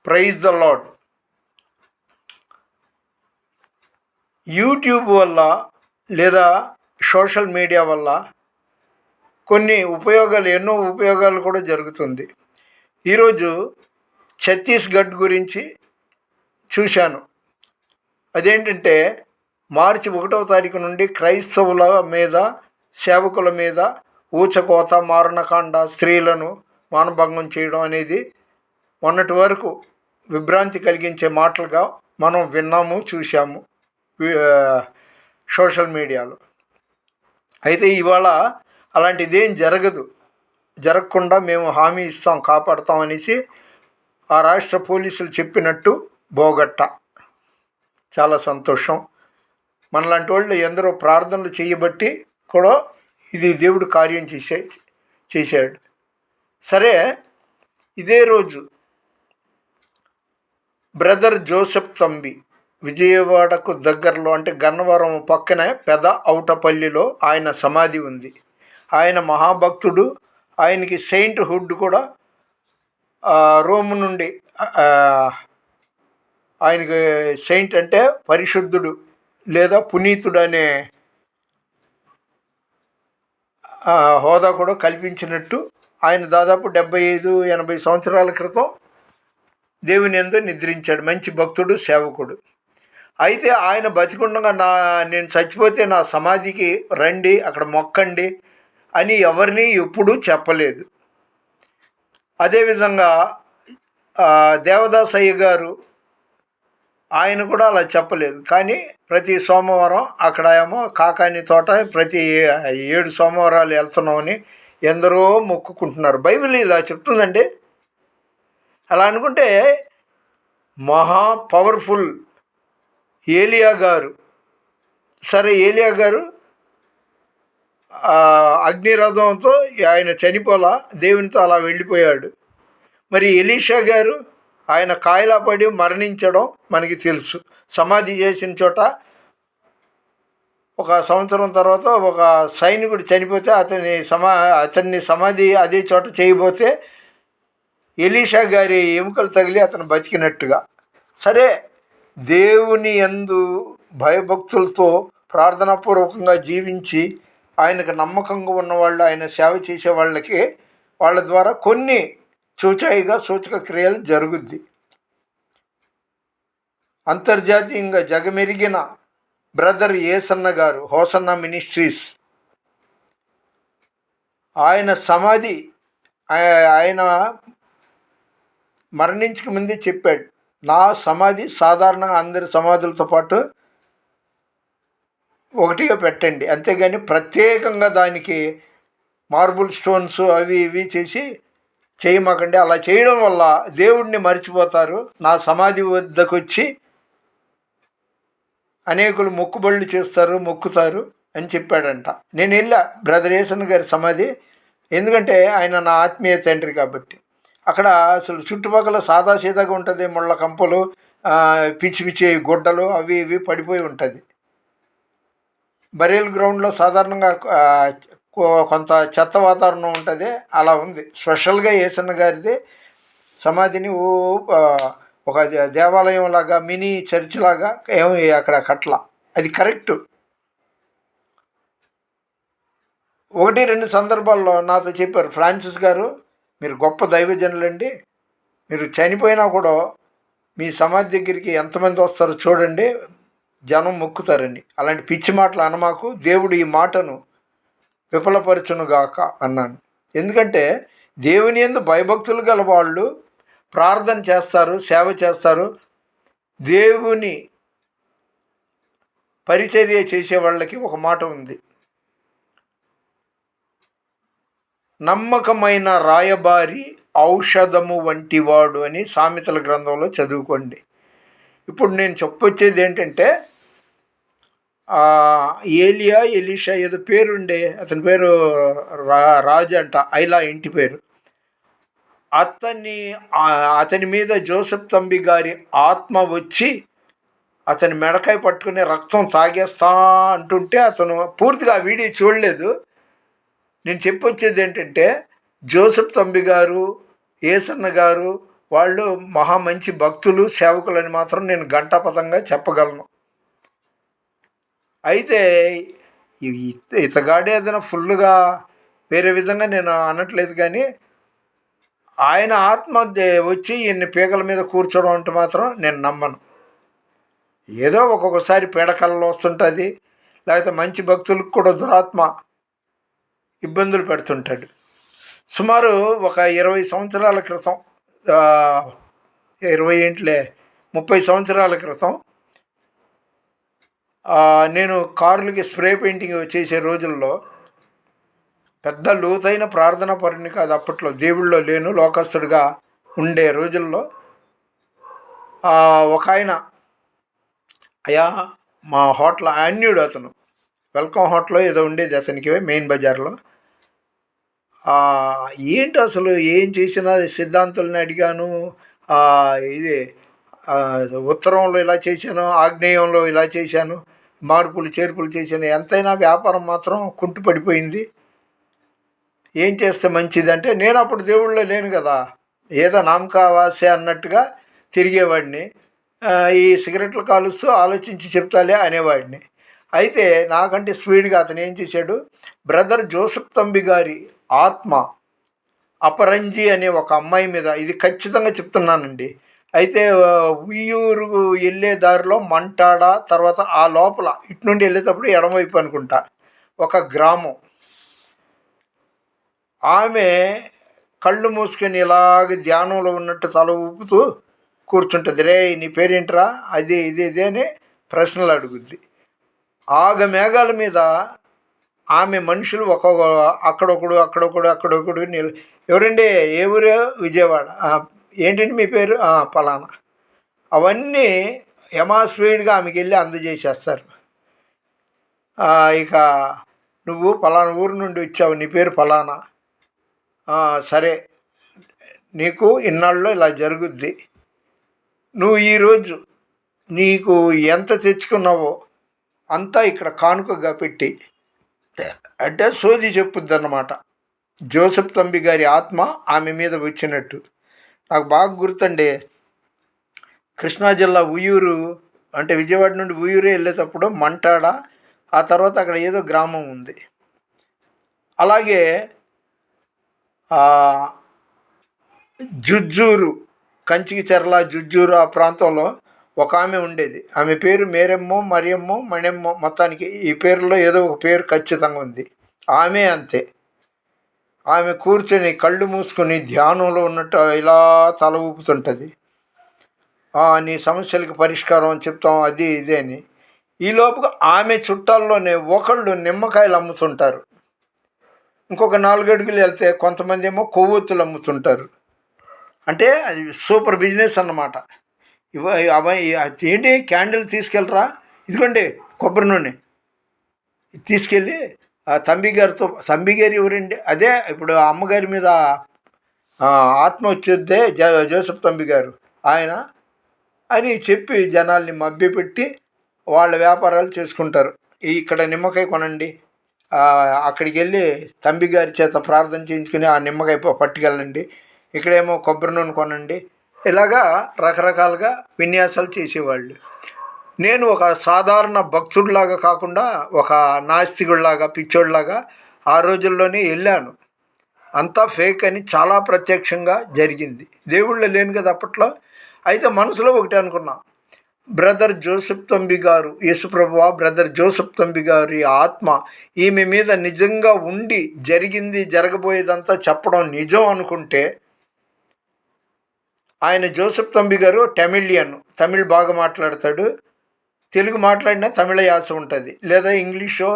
Praise the lord. YouTube వల్ల లేదా social media వల్ల కొన్ని ఉపయోగాలు, ఎన్నో ఉపయోగాలు కూడా జరుగుతుంది. ఈరోజు ఛత్తీస్గఢ్ గురించి చూశాను. అదేంటంటే మార్చి 1వ తారీఖు నుండి క్రైస్తవుల మీద, సేవకుల మీద ఊచకోత, మారణకాండ, స్త్రీలను మానభంగం చేయడం అనేది మొన్నటి వరకు విభ్రాంతి కలిగించే మాటలుగా మనం విన్నాము, చూసాము సోషల్ మీడియాలో. అయితే ఇవాళ అలాంటిదేం జరగకుండా మేము హామీ ఇస్తాం, కాపాడుతాం అనేసి ఆ రాష్ట్ర పోలీసులు చెప్పినట్టు బోగట్ట. చాలా సంతోషం. మనలాంటి వాళ్ళు ఎందరో ప్రార్థనలు చేయబట్టి కూడా ఇది దేవుడు కార్యం చేశాడు. సరే, ఇదే రోజు బ్రదర్ జోసెఫ్ తంబి విజయవాడకు దగ్గరలో, అంటే గన్నవరం పక్కన పెద ఔటపల్లిలో ఆయన సమాధి ఉంది. ఆయన మహాభక్తుడు. ఆయనకి సెయింట్ హుడ్ కూడా రోమ్ నుండి, ఆయనకి సెయింట్ అంటే పరిశుద్ధుడు లేదా పునీతుడు అనే హోదా కూడా కల్పించినట్టు. ఆయన దాదాపు 75-80 సంవత్సరాల క్రితం దేవుని యందు నిద్రించాడు. మంచి భక్తుడు, సేవకుడు. అయితే ఆయన బతికుండగా నేను చచ్చిపోతే నా సమాధికి రండి, అక్కడ మొక్కండి అని ఎవరిని ఎప్పుడూ చెప్పలేదు. అదేవిధంగా దేవదాస్ అయ్య గారు, ఆయన కూడా అలా చెప్పలేదు. కానీ ప్రతి సోమవారం అక్కడ ఏమో కాకాని తోట ప్రతి 7 సోమవారాలు వెళ్తున్నామని ఎందరో మొక్కుకుంటున్నారు. బైబిల్ ఇలా చెప్తుందండి. అలా అనుకుంటే మహా పవర్ఫుల్ ఏలియా గారు, సరే ఏలియా గారు అగ్నిరథంతో ఆయన చనిపోలా, దేవునితో అలా వెళ్ళిపోయాడు. మరి ఎలీషా గారు ఆయన కాయలా పడి మరణించడం మనకి తెలుసు. సమాధి చేసిన చోట 1 సంవత్సరం తర్వాత ఒక సైనికుడు చనిపోతే అతన్ని సమాధి అదే చోట చేయబోతే ఎలీషా గారి ఎముకలు తగిలి అతను బతికినట్టుగా. సరే, దేవుని యందు భయభక్తులతో ప్రార్థనాపూర్వకంగా జీవించి ఆయనకు నమ్మకంగా ఉన్నవాళ్ళు, ఆయన సేవ చేసే వాళ్ళ ద్వారా కొన్ని సూచక క్రియలు జరుగుద్ది. అంతర్జాతీయంగా జగమెరిగిన బ్రదర్ ఏసన్న గారు, హోసన్న మినిస్ట్రీస్, ఆయన సమాధి, ఆయన మరణించక ముందే చెప్పాడు, నా సమాధి సాధారణంగా అందరి సమాధులతో పాటు ఒకటిగా పెట్టండి, అంతేగాని ప్రత్యేకంగా దానికి మార్బుల్ స్టోన్స్ అవి ఇవి చేయమాకండి. అలా చేయడం వల్ల దేవుడిని మర్చిపోతారు. నా సమాధి వద్దకు వచ్చి అనేకులు మొక్కుబళ్ళు చేస్తారు, మొక్కుతారు అని చెప్పాడంట. నేను వెళ్ళా బ్రదర్ ఏసన్ గారి సమాధి, ఎందుకంటే ఆయన నా ఆత్మీయ తండ్రి కాబట్టి. అక్కడ అసలు చుట్టుపక్కల సాదాసీదాగా ఉంటుంది, ముళ్ళ కంపలు, పిచ్చి పిచ్చి గుడ్డలు అవి ఇవి పడిపోయి ఉంటుంది. బరియల్ గ్రౌండ్లో సాధారణంగా కొంత చెత్త వాతావరణం ఉంటుంది, అలా ఉంది. స్పెషల్గా ఏసన్న గారిది సమాధిని ఒక దేవాలయం లాగా, మినీ చర్చ్ లాగా ఏమి అక్కడ కట్ల. అది కరెక్టు. 1-2 సందర్భాల్లో నాతో చెప్పారు, ఫ్రాన్సిస్ గారు మీరు గొప్ప దైవజనులండి, మీరు చనిపోయినా కూడా మీ సమాధి దగ్గరికి ఎంతమంది వస్తారో చూడండి, జనం మొక్కుతారండి. అలాంటి పిచ్చి మాటలు అనమాకు, దేవుడు ఈ మాటను విఫలపరచునుగాక అన్నాను. ఎందుకంటే దేవుని యందు భయభక్తులు గల వాళ్ళు ప్రార్థన చేస్తారు, సేవ చేస్తారు. దేవుని పరిచర్య చేసే వాళ్ళకి ఒక మాట ఉంది, నమ్మకమైన రాయబారి ఔషధము వంటివాడు అని సామెతల గ్రంథంలో చదువుకోండి. ఇప్పుడు నేను చెప్పొచ్చేది ఏంటంటే, ఎలీషా ఏదో పేరుండే, అతని పేరు రాజు అంట, ఐలా ఇంటి పేరు. అతని మీద జోసెఫ్ తంబి గారి ఆత్మ వచ్చి అతని మెడకాయ పట్టుకుని రక్తం తాగేస్తా అంటుంటే అతను పూర్తిగా ఆ వీడియో చూడలేదు. నేను చెప్పొచ్చేది ఏంటంటే, జోసెఫ్ తంబి గారు, ఏసన్న గారు వాళ్ళు మహా మంచి భక్తులు, సేవకులని మాత్రం నేను ఘంటాపథంగా చెప్పగలను. అయితే ఇతగాడే ఏదైనా ఫుల్లుగా వేరే విధంగా నేను అనట్లేదు, కానీ ఆయన ఆత్మ వచ్చి ఇన్ని పీకల మీద కూర్చోవడం అంటే మాత్రం నేను నమ్మను. ఏదో ఒక్కొక్కసారి పీడకలలో వస్తుంటుంది, లేకపోతే మంచి భక్తులకు కూడా దురాత్మ ఇబ్బందులు పెడుతుంటాడు. సుమారు ఒక 20 సంవత్సరాల క్రితం, 20 ఏంటిలే 30 సంవత్సరాల క్రితం నేను కార్లకి స్ప్రే పెయింటింగ్ చేసే రోజుల్లో పెద్ద లోతైన ప్రార్థన పరుని కాదు, అప్పట్లో దేవుళ్ళో లేను, లోకస్తుడిగా ఉండే రోజుల్లో ఒక ఆయన, అయ్యా మా హోటల్ అన్యుడు, అతను వెల్కమ్ హోటల్లో ఏదో ఉండేది అతనికి మెయిన్ బజార్లో. ఏంటి అసలు ఏం చేసినా సిద్ధాంతుల్ని అడిగాను, ఇది ఉత్తరంలో ఇలా చేశాను, ఆగ్నేయంలో ఇలా చేశాను, మార్పులు చేర్పులు చేశాను, ఎంతైనా వ్యాపారం మాత్రం కుంటుపడిపోయింది. ఏం చేస్తే మంచిదంటే, నేను అప్పుడు దేవుళ్ళో లేను కదా, ఏదో నామకావాస్య అన్నట్టుగా తిరిగేవాడిని. ఈ సిగరెట్లు కాలుస్తూ ఆలోచించి చెప్తాలే అనేవాడిని. అయితే నాకంటే స్పీడ్గా అతను ఏం చేశాడు, బ్రదర్ జోసెఫ్ తంబి గారి ఆత్మ అపరంజి అనే ఒక అమ్మాయి మీద, ఇది ఖచ్చితంగా చెప్తున్నానండి. అయితే ఉయ్యూరు వెళ్ళే దారిలో మంటాడ, తర్వాత ఆ లోపల ఇటు నుండి వెళ్ళేటప్పుడు ఎడమవైపు అనుకుంటా ఒక గ్రామం, ఆమె కళ్ళు మూసుకొని ఇలాగ ధ్యానంలో ఉన్నట్టు తల ఊపుతూ కూర్చుంటుంది. రే నీ పేరేంట్రా, అది ఇది అని ప్రశ్నలు అడుగుద్ది. ఆగమేఘాల మీద ఆమె మనుషులు ఒక్కొక్క అక్కడొకడు ఎవరండి, ఏ ఊరు, విజయవాడ, ఏంటండి మీ పేరు, పలానా, అవన్నీ స్పీడ్గా ఆమెకి వెళ్ళి అందజేసేస్తారు. ఇక నువ్వు పలానా ఊరు నుండి వచ్చావు, నీ పేరు పలానా, సరే నీకు ఇన్నాళ్ళలో ఇలా జరుగుద్ది, నువ్వు ఈరోజు నీకు ఎంత తెచ్చుకున్నావో అంతా ఇక్కడ కానుకగా పెట్టి అంటే సోది చెప్పుద్ది అన్నమాట. జోసెఫ్ తంబి గారి ఆత్మ ఆమె మీద వచ్చినట్టు నాకు బాగా గుర్తండి. కృష్ణా జిల్లా ఉయ్యూరు, అంటే విజయవాడ నుండి ఉయ్యూరే వెళ్ళేటప్పుడు మంటాడ, ఆ తర్వాత అక్కడ ఏదో గ్రామం ఉంది. అలాగే జుజ్జూరు, కంచికిచెర్ల, జుజ్జూరు ఆ ప్రాంతంలో ఒక ఆమె ఉండేది. ఆమె పేరు మేరెమ్మో, మరియమ్మో, మణెమ్మో, మొత్తానికి ఈ పేరులో ఏదో ఒక పేరు ఖచ్చితంగా ఉంది. ఆమె అంతే, ఆమె కూర్చొని కళ్ళు మూసుకొని ధ్యానంలో ఉన్నట్టు ఇలా తల ఊపుతుంటుంది. నీ సమస్యలకు పరిష్కారం అని చెప్తాం, అది ఇదే అని. ఈలోపుగా ఆమె చుట్టాల్లోనే ఒకళ్ళు నిమ్మకాయలు అమ్ముతుంటారు, ఇంకొక 4 అడుగులు వెళ్తే కొంతమంది ఏమో కొవ్వొత్తులు అమ్ముతుంటారు. అంటే అది సూపర్ బిజినెస్ అన్నమాట. ఏంటి, క్యాండిల్ తీసుకెళ్ళరా, ఇదిగోండి కొబ్బరి నూనె తీసుకెళ్ళి తంబి గారితో, తంబి గారు ఎవరండి, అదే ఇప్పుడు అమ్మగారి మీద ఆత్మ వచ్చేద్దే జోసెఫ్ తంబి గారు, ఆయన అని చెప్పి జనాల్ని మభ్యపెట్టి వాళ్ళ వ్యాపారాలు చేసుకుంటారు. ఇక్కడ నిమ్మకాయ కొనండి, అక్కడికి వెళ్ళి తంబి గారి చేత ప్రార్థన చేయించుకుని ఆ నిమ్మకాయ పట్టుకెళ్ళండి, ఇక్కడేమో కొబ్బరి నూనె కొనండి, ఇలాగా రకరకాలుగా విన్యాసాలు చేసేవాళ్ళు. నేను ఒక సాధారణ భక్తుడిలాగా కాకుండా ఒక నాస్తికుడిలాగా, పిచ్చోడిలాగా ఆ రోజుల్లోనే వెళ్ళాను. అంతా ఫేక్ అని చాలా ప్రత్యక్షంగా జరిగింది. దేవుళ్ళు లేను కదా అప్పట్లో. అయితే మనసులో ఒకటి అనుకున్నా, బ్రదర్ జోసెఫ్ తంబి గారు, యేసుప్రభువా, బ్రదర్ జోసెఫ్ తంబి గారి ఆత్మ ఈమె మీద నిజంగా ఉండి జరిగింది జరగబోయేదంతా చెప్పడం నిజం అనుకుంటే, ఆయన జోసెఫ్ తంబి గారు తమిళియన్, తమిళ్ బాగా మాట్లాడతాడు, తెలుగు మాట్లాడినా తమిళ యాస ఉంటుంది, లేదా ఇంగ్లీషో,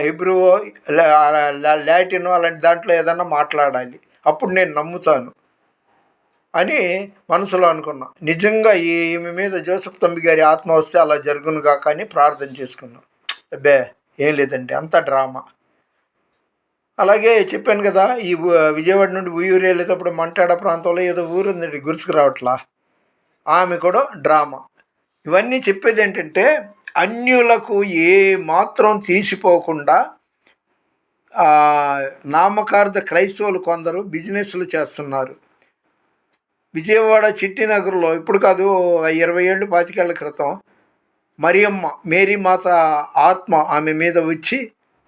హిబ్రూవో, లాటినో అలాంటి దాంట్లో ఏదన్నా మాట్లాడాలి, అప్పుడు నేను నమ్ముతాను అని మనసులో అనుకున్నా. నిజంగా ఈమె మీద జోసెఫ్ తంబి గారి ఆత్మ వస్తే అలా జరుగునుగా కానీ ప్రార్థన చేసుకున్నాం. అబ్బే ఏం లేదండి, అంత డ్రామా. అలాగే చెప్పాను కదా, ఈ విజయవాడ నుండి ఉయ్యూరు వెళ్ళేటప్పుడు మంటాడ ప్రాంతంలో ఏదో ఊరు ఉందండి, గుర్తుకు రావట్లా, ఆమె కూడా డ్రామా. ఇవన్నీ చెప్పేది ఏంటంటే, అన్యులకు ఏ మాత్రం తీసిపోకుండా నామకార్థ క్రైస్తవులు కొందరు బిజినెస్లు చేస్తున్నారు. విజయవాడ చిట్టినగర్లో ఇప్పుడు కాదు 20 ఏళ్ళు 25 ఏళ్ల క్రితం మరియమ్మ మేరీ మాత ఆత్మ ఆమె మీద వచ్చి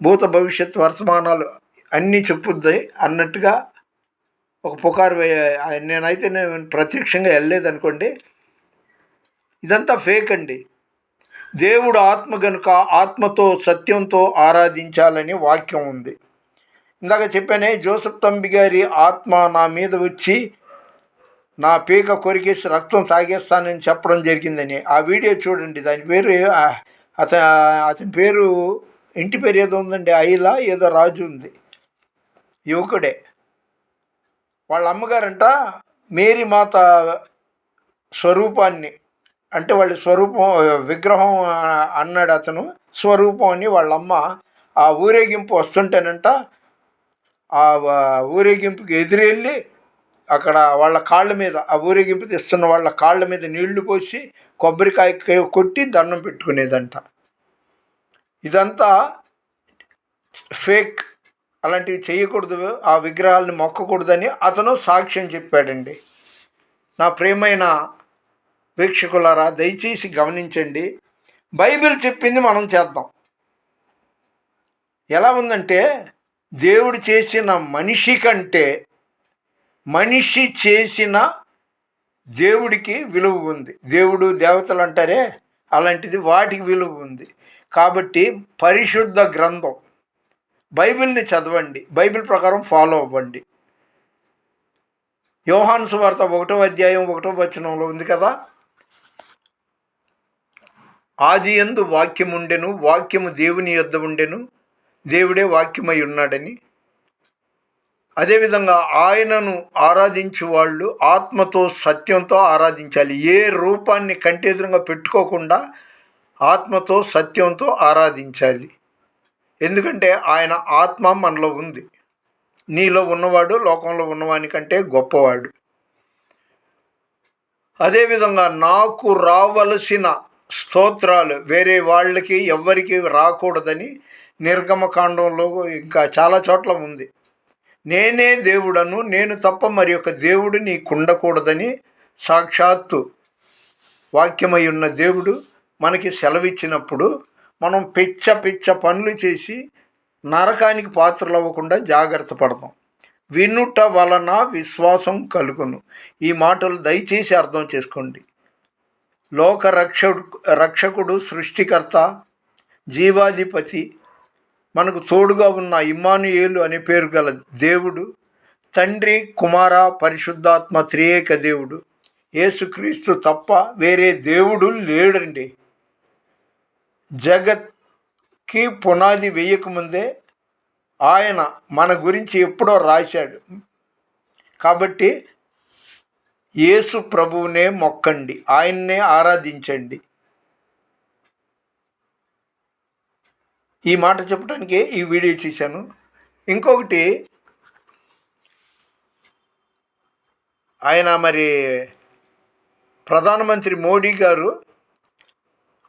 భూత భవిష్యత్ వర్తమానాలు అన్నీ చెప్పుద్ది అన్నట్టుగా ఒక పుకారు నేను ప్రత్యక్షంగా వెళ్ళలేదనుకోండి. ఇదంతా ఫేక్ అండి. దేవుడు ఆత్మ గనుక ఆత్మతో సత్యంతో ఆరాధించాలని వాక్యం ఉంది. ఇందాక చెప్పానే జోసెఫ్ తంబి గారి ఆత్మ నా మీద వచ్చి నా పీక కొరికేసి రక్తం తాగేస్తానని చెప్పడం జరిగిందని ఆ వీడియో చూడండి. దాని పేరు అతని పేరు ఇంటి పేరు ఏదో ఉందండి, ఐలా ఏదో రాజు ఉంది, యువకుడే. వాళ్ళ అమ్మగారంట మేరీ మాత స్వరూపాన్ని, అంటే వాళ్ళ స్వరూపం విగ్రహం అన్నాడు అతను, స్వరూపం అని వాళ్ళమ్మ ఆ ఊరేగింపు వస్తుంటేనంట ఆ ఊరేగింపుకి ఎదురెళ్ళి అక్కడ వాళ్ళ కాళ్ళ మీద, ఆ ఊరేగింపు తెస్తున్న వాళ్ళ కాళ్ళ మీద నీళ్లు పోసి కొబ్బరికాయ కొట్టి దండం పెట్టుకునేదంట. ఇదంతా ఫేక్, అలాంటివి చేయకూడదు, ఆ విగ్రహాలను మొక్కకూడదని అతను సాక్ష్యం చెప్పాడండి. నా ప్రియమైన వీక్షకులారా, దయచేసి గమనించండి, బైబిల్ చెప్పింది మనం చేద్దాం. ఎలా ఉందంటే దేవుడు చేసిన మనిషి కంటే మనిషి చేసిన దేవుడికి విలువ ఉంది. దేవుడు దేవతలు అంటారే అలాంటిది, వాటికి విలువ ఉంది. కాబట్టి పరిశుద్ధ గ్రంథం బైబిల్ని చదవండి, బైబిల్ ప్రకారం ఫాలో అవ్వండి. యోహాను సువార్త 1వ అధ్యాయం 1వ వచనంలో ఉంది కదా, ఆది యందు వాక్యముండెను, వాక్యము దేవుని యొద్ద ఉండెను, దేవుడే వాక్యమై ఉన్నాడని. అదేవిధంగా ఆయనను ఆరాధించే వాళ్ళు ఆత్మతో సత్యంతో ఆరాధించాలి. ఏ రూపాన్ని కంటెదురుగా పెట్టుకోకుండా ఆత్మతో సత్యంతో ఆరాధించాలి. ఎందుకంటే ఆయన ఆత్మ మనలో ఉంది. నీలో ఉన్నవాడు లోకంలో ఉన్నవాని కంటే గొప్పవాడు. అదేవిధంగా నాకు రావలసిన స్తోత్రాలు వేరే వాళ్ళకి ఎవ్వరికి రాకూడదని నిర్గమకాండంలో ఇంకా చాలా చోట్ల ఉంది. నేనే దేవుడను, నేను తప్ప మరి యొక్క దేవుడు నీకుండకూడదని సాక్షాత్తు వాక్యమై ఉన్న దేవుడు మనకి సెలవిచ్చినప్పుడు మనం పిచ్చ పనులు చేసి నరకానికి పాత్రలు అవ్వకుండా జాగ్రత్త పడతాం. వినుట వలన విశ్వాసం కలుగును. ఈ మాటలు దయచేసి అర్థం చేసుకోండి. లోక రక్షకుడు, సృష్టికర్త, జీవాధిపతి, మనకు తోడుగా ఉన్న ఇమ్మానుయేలు అనే పేరు గల దేవుడు, తండ్రి, కుమార, పరిశుద్ధాత్మ త్రియేక దేవుడు, యేసుక్రీస్తు తప్ప వేరే దేవుడు లేడండి. జగత్కి పునాది వేయకముందే ఆయన మన గురించి ఎప్పుడో రాశాడు. కాబట్టి యేసు ప్రభువునే మొక్కండి, ఆయన్నే ఆరాధించండి. ఈ మాట చెప్పడానికే ఈ వీడియో చేశాను. ఇంకొకటి, ఆయన మరి ప్రధానమంత్రి మోడీ గారు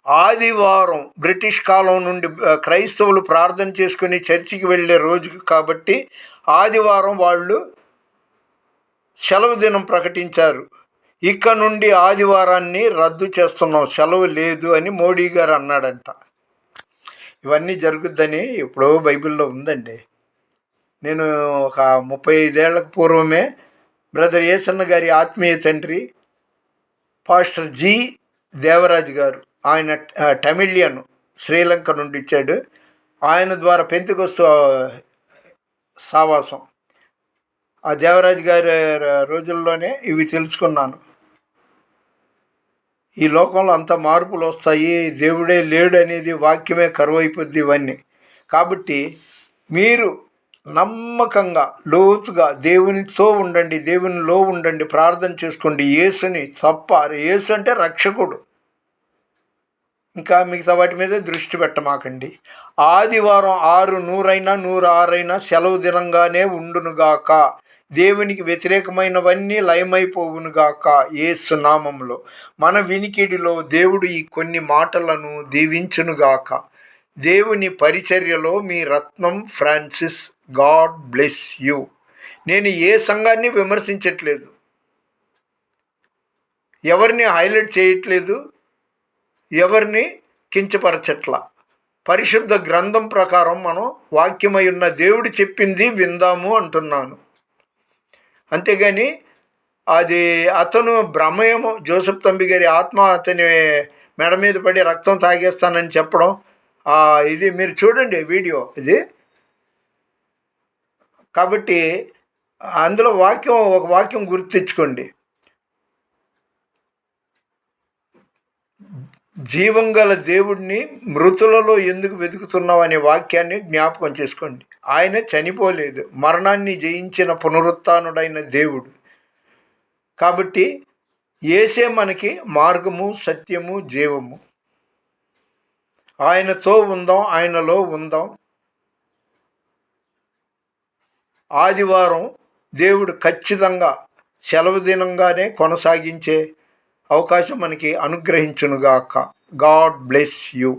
ఆదివారం బ్రిటిష్ కాలం నుండి క్రైస్తవులు ప్రార్థన చేసుకుని చర్చికి వెళ్ళే రోజు కాబట్టి ఆదివారం వాళ్ళు సెలవు దినం ప్రకటించారు. ఇక నుండి ఆదివారాన్ని రద్దు చేస్తున్నాం, సెలవు లేదు అని మోడీ గారు అన్నాడంట. ఇవన్నీ జరుగుద్దని ఎప్పుడో బైబిల్లో ఉందండి. నేను ఒక 35 ఏళ్లకు పూర్వమే బ్రదర్ ఏసన్న గారి ఆత్మీయ తండ్రి పాస్టర్ జి దేవరాజు గారు, ఆయన తమిళియన్, శ్రీలంక నుండి ఇచ్చాడు. ఆయన ద్వారా పెంతెకొస్తు సావాసం, ఆ దేవరాజు గారి రోజుల్లోనే ఇవి తెలుసుకున్నాను. ఈ లోకంలో అంత మార్పులు వస్తాయి, దేవుడే లేడు అనేది వాక్యమే కరువైపోద్ది ఇవన్నీ. కాబట్టి మీరు నమ్మకంగా లోతుగా దేవునితో ఉండండి, దేవునిలో ఉండండి, ప్రార్థన చేసుకోండి. యేసుని తప్ప, యేసు అంటే రక్షకుడు, ఇంకా మిగతా వాటి మీద దృష్టి పెట్టమాకండి. ఆదివారం 6 106 సెలవు దినంగానే ఉండునుగాక. దేవునికి వ్యతిరేకమైనవన్నీ లయమైపోవునుగాక యేసు నామములో. మన వినికిడిలో దేవుడు ఈ కొన్ని మాటలను దీవించునుగాక. దేవుని పరిచర్యలో మీ రత్నం ఫ్రాన్సిస్. God bless you. నేను ఏ సంఘాన్ని విమర్శించట్లేదు. ఎవరిని హైలైట్ చేయట్లేదు, ఎవరిని కించపరచట్లా. పరిశుద్ధ గ్రంథం ప్రకారం మనం వాక్యమై ఉన్న దేవుడు చెప్పింది విందాము అంటున్నాను. అంతేగాని అది అతను భ్రమయము, జోసెఫ్ తంబి గారి ఆత్మ అతని మెడ మీద పడి రక్తం తాగేస్తానని చెప్పడం, ఇది మీరు చూడండి వీడియో ఇది. కాబట్టి అందులో ఒక వాక్యం గుర్తించుకోండి. జీవం గల దేవుడిని మృతులలో ఎందుకు వెతుకుతున్నావు అనే వాక్యాన్ని జ్ఞాపకం చేసుకోండి. ఆయన చనిపోలేదు, మరణాన్ని జయించిన పునరుత్థానుడైన దేవుడు. కాబట్టి యేసే మనకి మార్గము, సత్యము, జీవము. ఆయనతో ఉందాం, ఆయనలో ఉందాం. ఆదివారం దేవుడు ఖచ్చితంగా సెలవు దినంగానే కొనసాగించే అవకాశం మనకి అనుగ్రహించునుగాక. God bless you.